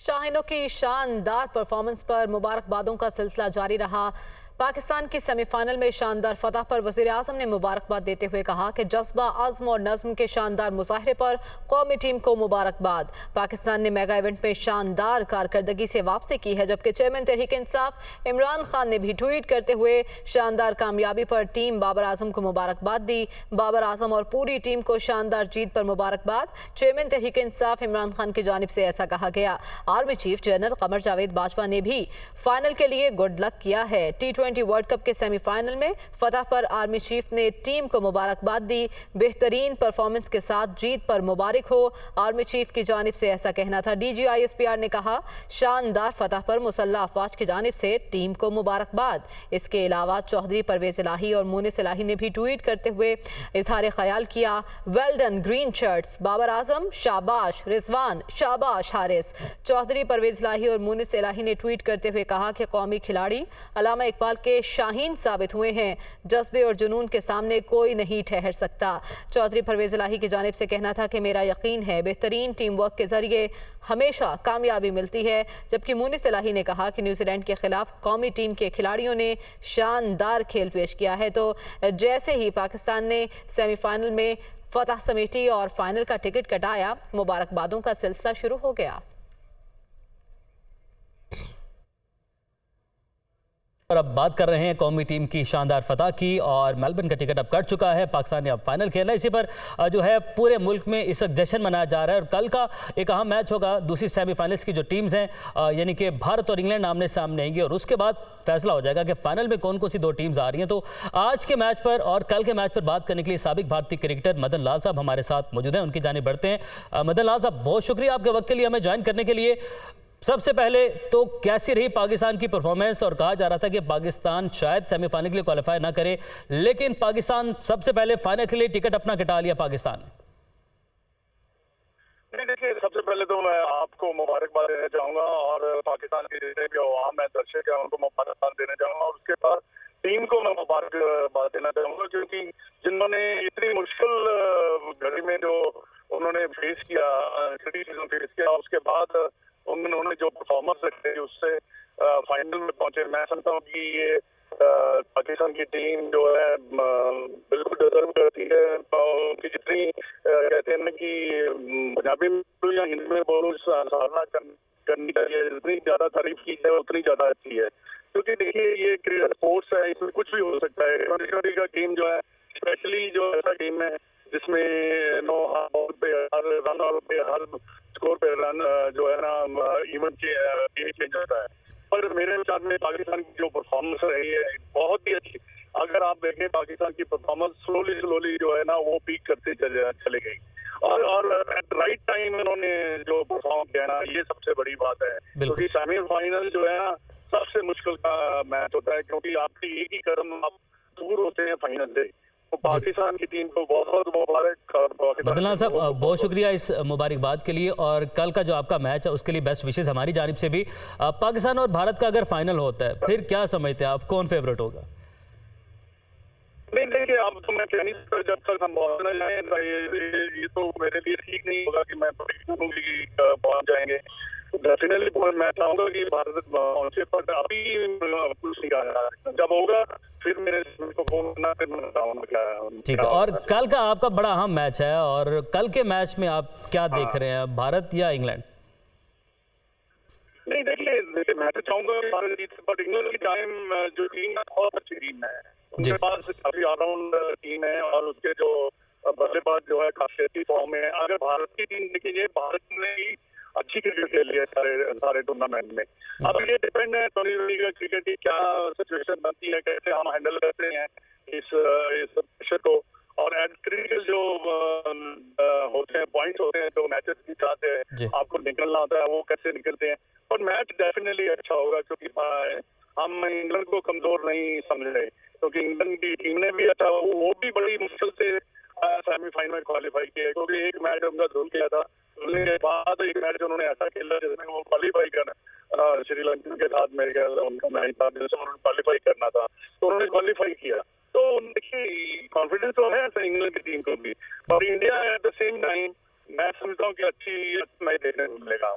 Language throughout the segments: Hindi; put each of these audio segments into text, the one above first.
शाहीनों की शानदार परफॉर्मेंस पर मुबारकबादों का सिलसिला जारी रहा। पाकिस्तान की सेमीफाइनल में शानदार फतह पर वज़ीर आज़म ने मुबारकबाद देते हुए कहा कि जज्बा, आज़म और नज़्म के शानदार मुजाहरे पर कौमी टीम को मुबारकबाद। पाकिस्तान ने मेगा इवेंट में शानदार कारकर्दगी से वापसी की है, जबकि चेयरमैन तहरीक इंसाफ इमरान खान ने भी ट्वीट करते हुए शानदार कामयाबी पर टीम बाबर आजम को मुबारकबाद दी। बाबर आजम और पूरी टीम को शानदार जीत पर मुबारकबाद। चेयरमैन तहरीक इंसाफ इमरान खान की जानिब से ऐसा कहा गया। Army chief general Qamar Javed Bajwa ने भी फाइनल के लिए गुड लक किया है। T20 वर्ल्ड कप के सेमीफाइनल में फतह पर आर्मी चीफ ने टीम को मुबारकबाद दी। बेहतरीन परफॉर्मेंस के साथ जीत पर मुबारक हो, आर्मी चीफ की जानिब से ऐसा कहना था। DGISPR ने कहा, शानदार फतह पर मुसल्लह अफवाज की जानिब से टीम को मुबारकबाद। इसके अलावा चौधरी परवेज इलाही और मुनिस इलाही ने भी ट्वीट करते हुए इजहार ख्याल किया, well done green shirts, Babar Azam शाबाश, रिजवान शाबाश, हारिस। चौधरी परवेज इलाही और मुनिस इलाही ने ट्वीट करते हुए कहा कि कौमी खिलाड़ी अलामा इकबाल के शाहीन साबित हुए हैं, जज्बे और जुनून के सामने कोई नहीं ठहर सकता। चौधरी परवेज इलाही की जानिब से कहना था कि मेरा यकीन है बेहतरीन टीम वर्क के जरिए हमेशा कामयाबी मिलती है, जबकि मुनिस इलाही ने कहा कि न्यूजीलैंड के खिलाफ कौमी टीम के खिलाड़ियों ने शानदार खेल पेश किया है। तो जैसे ही पाकिस्तान ने सेमीफाइनल में फतह समेटी और फाइनल का टिकट कटाया, मुबारकबादों का सिलसिला शुरू हो गया। और अब बात कर रहे हैं कौमी टीम की शानदार फतह की, और मेलबर्न का टिकट अब कट चुका है। पाकिस्तान ने अब फाइनल खेला। इसी पर जो है पूरे मुल्क में इस वक्त जश्न मनाया जा रहा है। और कल का एक अहम मैच होगा। दूसरी सेमीफाइनल्स की जो टीम्स हैं यानी कि भारत और इंग्लैंड आमने सामने आएंगी, और उसके बाद फैसला हो जाएगा कि फाइनल में कौन कौन सी दो टीम्स आ रही हैं। तो आज के मैच पर और कल के मैच पर बात करने के लिए साबिक भारतीय क्रिकेटर मदन लाल साहब हमारे साथ मौजूद हैं। उनकी जानिब बढ़ते हैं। मदन लाल साहब, बहुत शुक्रिया आपके वक्त के लिए, हमें ज्वाइन करने के लिए। सबसे पहले तो कैसी रही पाकिस्तान की परफॉर्मेंस? और कहा जा रहा था कि पाकिस्तान शायद सेमीफाइनल के लिए क्वालिफाई ना करे, लेकिन पाकिस्तान सबसे पहले फाइनल के लिए टिकट अपना कटा लिया पाकिस्तान ने। नहीं, देखिए, सबसे पहले तो मैं आपको मुबारकबाद देना चाहूंगा और पाकिस्तान के जितने भी अवाम है, दर्शक है, उनको मुबारकबाद देना चाहूंगा। और उसके बाद टीम को मैं मुबारकबाद देना चाहूंगा, क्योंकि जिन्होंने इतनी मुश्किल घड़ी में जो उन्होंने फेस किया, क्रिटिसिज्म फेस किया, उसके बाद उन्होंने जो परफॉर्मेंस रखे उससे फाइनल में पहुंचे। मैं समझता हूँ कि ये पाकिस्तान की टीम जो है बिल्कुल डिजर्व करती है। उनकी जितनी कहते हैं ना कि पंजाबी में या हिंदी में बोलूँ, सराहना करनी चाहिए। जितनी ज्यादा तारीफ की जाए उतनी ज्यादा अच्छी है, क्योंकि देखिए ये स्पोर्ट्स है, इसमें कुछ भी हो सकता है। ट्वेंटी का गेम जो है, स्पेशली जो ऐसा गेम है जिसमें नो बॉल पे हर रन और पे हर स्कोर पे रन जो है ना इवेंट के चेंज होता है। पर मेरे विचार में पाकिस्तान की जो परफॉर्मेंस रही है बहुत ही अच्छी। अगर आप देखें पाकिस्तान की परफॉर्मेंस स्लोली जो है ना वो पीक करते चले गई, और एट राइट टाइम उन्होंने जो परफॉर्म किया ना, ये सबसे बड़ी बात है। क्योंकि सेमीफाइनल जो है ना सबसे मुश्किल का मैच होता है, क्योंकि आपकी एक ही कदम आप दूर होते हैं फाइनल से। तो पाकिस्तान की टीम को बहुत मुबारक। मदन लाल साहब, बहुत शुक्रिया इस मुबारकबाद के लिए, और कल का जो आपका मैच है उसके लिए बेस्ट विशेष हमारी जानिब से भी। पाकिस्तान और भारत का अगर फाइनल होता है, फिर क्या समझते हैं आप, कौन फेवरेट होगा? नहीं, देखिए, अब तो मैं कह नहीं सकता जब तक हम पहुंच न जाए। ये तो मेरे लिए ठीक नहीं होगा कि मैं पहुंच जाएंगे। डेफिनेटली मैं चाहूंगा कि भारत पहुंचे, पर अभी कुछ नहीं कहा। जब होगा फिर मेरे को फोन करना, फिर मैं बताऊंगा क्या। ठीक है। और कल का आपका बड़ा अहम मैच है, और कल के मैच में आप क्या देख रहे हैं, भारत या इंग्लैंड? नहीं, देखिए, मैं तो चाहूंगा भारत जीते, बट इंग्लैंड की टाइम जो टीम है बहुत अच्छी टीम है। उनके पास काफी ऑलराउंड टीम है, और उसके जो बल्लेबाज जो है काफी अच्छी फॉर्म में है। अगर भारत की टीम देखिए, भारत ने ही अच्छी क्रिकेट खेल लिया सारे टूर्नामेंट में। अब ये डिपेंड है ट्वेंटी का क्रिकेट की क्या सिचुएशन बनती है, कैसे हम हैंडल करते हैं इस प्रेशर को। और एट क्रिटिकल जो होते हैं, पॉइंट्स होते हैं, जो मैचेस के साथ आपको निकलना होता है, वो कैसे निकलते हैं। पर मैच डेफिनेटली अच्छा होगा, क्योंकि हम इंग्लैंड को कमजोर नहीं समझ रहे, क्योंकि इंग्लैंड की टीम ने भी अच्छा, वो भी बड़ी मुश्किल से सेमीफाइनल में क्वालिफाई किया, क्योंकि एक मैच उनका धुल गया था। धुलने के बाद एक मैच उन्होंने ऐसा खेला जिसमें वो क्वालिफाई करना, श्रीलंका के साथ मेरे ख्याल उनका मैच था जिसमें उन्होंने क्वालिफाई करना था, तो उन्होंने क्वालिफाई किया। तो देखिए, कॉन्फिडेंस तो है इंग्लैंड की टीम को भी, और India at the same time मैं समझता हूँ कि अच्छी मैच देखने को मिलेगा।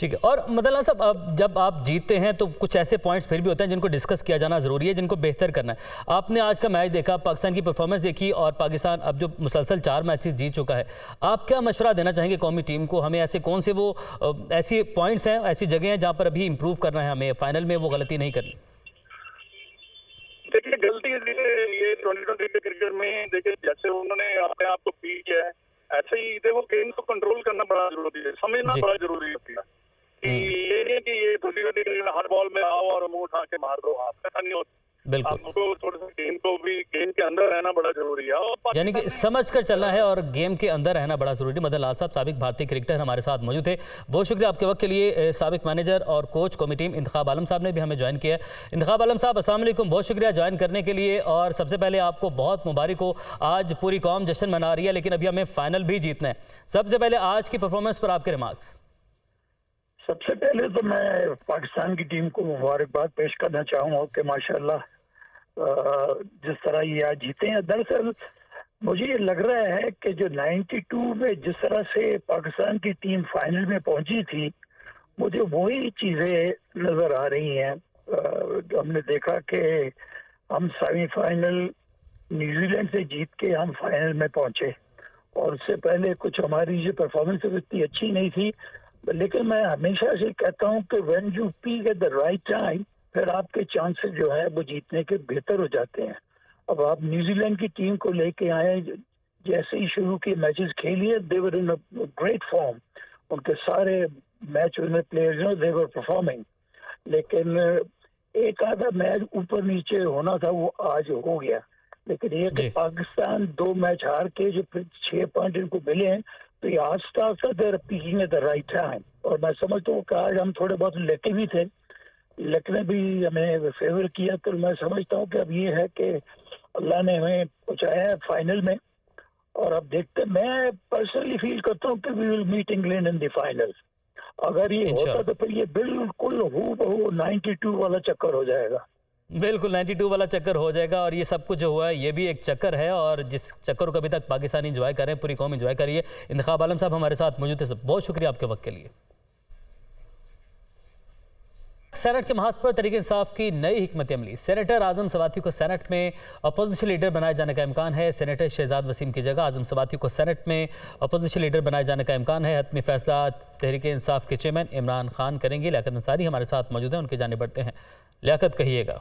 ठीक है। और मदन साहब, अब जब आप जीतते हैं तो कुछ ऐसे पॉइंट्स फिर भी होते हैं जिनको डिस्कस किया जाना ज़रूरी है, जिनको बेहतर करना है। आपने आज का मैच देखा, पाकिस्तान की परफॉर्मेंस देखी और पाकिस्तान अब जो मुसलसल 4 मैचेस जीत चुका है, आप क्या मशवरा देना चाहेंगे कौमी टीम को? हमें ऐसे कौन से वो ऐसी पॉइंट्स हैं, ऐसी जगह हैं जहाँ पर अभी इंप्रूव करना है, हमें फाइनल में वो गलती नहीं करनी? देखिए, गलती ये 2020 के क्रिकेट में देखिए, जैसे उन्होंने अपने आप को पीट किया है, ऐसे ही देखो गेम को कंट्रोल करना बड़ा जरूरी है, समझना बड़ा जरूरी होती है कि ये नहीं कि ये 2020 हर बॉल में आओ और मुंह उठा के मार दो, आप ऐसा नहीं होता। बिल्कुल, आपको थोड़ा सा गेम के अंदर रहना बड़ा जरूरी है, और यानी कि समझ कर चलना है और गेम के अंदर रहना बड़ा जरूरी है। मदन लाल साहब, साबिक भारतीय क्रिकेटर, हमारे साथ मौजूद थे। बहुत शुक्रिया आपके वक्त के लिए। साबिक मैनेजर और कोच कौमी टीम इंतखाब आलम साहब ने भी हमें ज्वाइन किया है। इंतखाब आलम साहब, अस्सलाम वालेकुम, बहुत शुक्रिया ज्वाइन करने के लिए। और सबसे पहले आपको बहुत मुबारक हो, आज पूरी कौम जश्न मना रही है, लेकिन अभी हमें फाइनल भी जीतना है। सबसे पहले आज की परफॉर्मेंस पर आपके रिमार्क्स। सबसे पहले तो मैं पाकिस्तान की टीम को मुबारकबाद पेश करना चाहूँगा कि माशाल्लाह जिस तरह ये आज जीते हैं। दरअसल मुझे ये लग रहा है कि जो 92 में जिस तरह से पाकिस्तान की टीम फाइनल में पहुंची थी, मुझे वही चीज़ें नज़र आ रही हैं। हमने देखा कि हम सेमीफाइनल न्यूजीलैंड से जीत के हम फाइनल में पहुंचे, और उससे पहले कुछ हमारी जो परफॉर्मेंस इतनी अच्छी नहीं थी। लेकिन मैं हमेशा से कहता हूं कि when you peak at the right time, फिर आपके चांसेस जो है वो जीतने के बेहतर हो जाते हैं। अब आप न्यूजीलैंड की टीम को लेके आए, जैसे ही शुरू के मैचेस खेलिए, दे वर इन ग्रेट फॉर्म, उनके सारे match winner players they were performing. लेकिन एक आधा मैच ऊपर नीचे होना था, वो आज हो गया। लेकिन ये कि पाकिस्तान 2 मैच हार के जो फिर 6 पॉइंट इनको मिले हैं, तो ये आस्ता आस्ता they're peaking at the right time. और मैं समझता हूँ कि आज हम थोड़े बहुत लेटे भी थे, लक ने भी हमें फेवर किया। तो मैं समझता हूँ कि अब ये है कि अल्लाह ने हमें पहुँचाया है फाइनल में, और अब देखते। मैं पर्सनली फील करता हूँ कि we will meet England in the final. अगर ये होता तो फिर ये बिल्कुल हूबहू 92 वाला चक्कर हो जाएगा। बिल्कुल 92 वाला चक्कर हो जाएगा। और ये सब कुछ जो हुआ है, ये भी एक चक्कर है, और जिस चक्कर को अभी तक पाकिस्तानी एंजॉय कर रहे हैं, पूरी कौम एंजॉय कर रही है। इंतखाब आलम साहब हमारे साथ मौजूद है, बहुत शुक्रिया आपके वक्त के लिए। सेनेट के महाज पर तहरीक इंसाफ की नई हिकमत अमली। सेनेटर आजम सवाती को सेनेट में अपोजिशन लीडर बनाए जाने का इम्कान है। सेनेटर शहजाद वसीम की जगह आजम सवाती को सेनेट में अपोजिशन लीडर बनाए जाने का इम्कान है। हतमी फैसला तहरीक इंसाफ के चेयरमैन इमरान खान करेंगे। लियाकत अंसारी हमारे साथ मौजूद हैं, उनकी जानिब बढ़ते हैं। लियाकत, कहिएगा।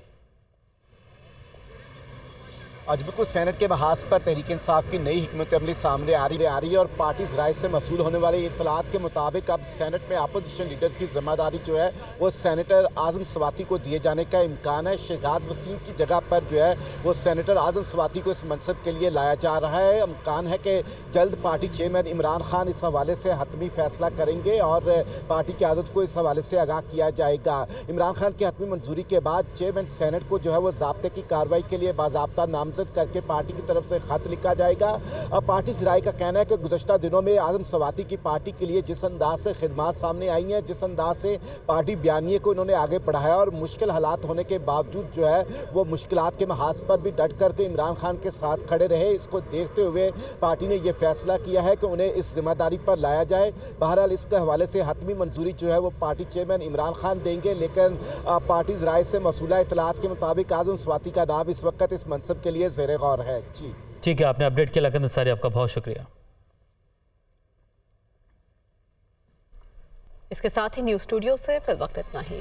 आज बिल्कुल सेनेट के महाज पर तहरीक इंसाफ की नई हिकमत अमली सामने आ रही है, और पार्टीज राय से मसूल होने वाले इत्तलात के मुताबिक अब सेनेट में अपोजिशन लीडर की जिम्मेदारी जो है वो सेनेटर आजम सवाती को दिए जाने का इम्कान है। शहजाद वसीम की जगह पर जो है वो सेनेटर आजम सवाती को इस मनसब के लिए लाया जा रहा है। इम्कान है कि जल्द पार्टी चेयरमैन इमरान खान इस हवाले से हतमी फैसला करेंगे और पार्टी की आदत को इस हवाले से आगाह किया जाएगा। इमरान खान की हतमी मंजूरी के बाद चेयरमैन सेनेट को जो है वो ज़ाब्ते की कार्रवाई के लिए बाज़ाब्ता नामजद करके पार्टी की तरफ से खत लिखा जाएगा। अब पार्टी राय का कहना है कि गुज़श्ता दिनों में आजम सवाती की पार्टी के लिए जिस अंदाज से खिदमात सामने आई हैं, जिस अंदाज से पार्टी बयानिए को इन्होंने आगे बढ़ाया, और मुश्किल हालात होने के बावजूद जो है वो मुश्किलात के महाज पर भी डट करके इमरान खान के साथ खड़े रहे, इसको देखते हुए पार्टी ने यह फैसला किया है कि उन्हें इस जिम्मेदारी पर लाया जाए। बहरहाल इसके हवाले से हतमी मंजूरी जो है वो पार्टी चेयरमैन इमरान खान देंगे, लेकिन पार्टी राय से मसूला इत्तलात के मुताबिक आजम सवाती का नाम इस वक्त इस मनसब के लिए ज़ेरे गौर है। जी ठीक है, आपने अपडेट किया। लियाकत अंसारी, आपका बहुत शुक्रिया। इसके साथ ही न्यूज़ स्टूडियो से फिल वक्त इतना ही।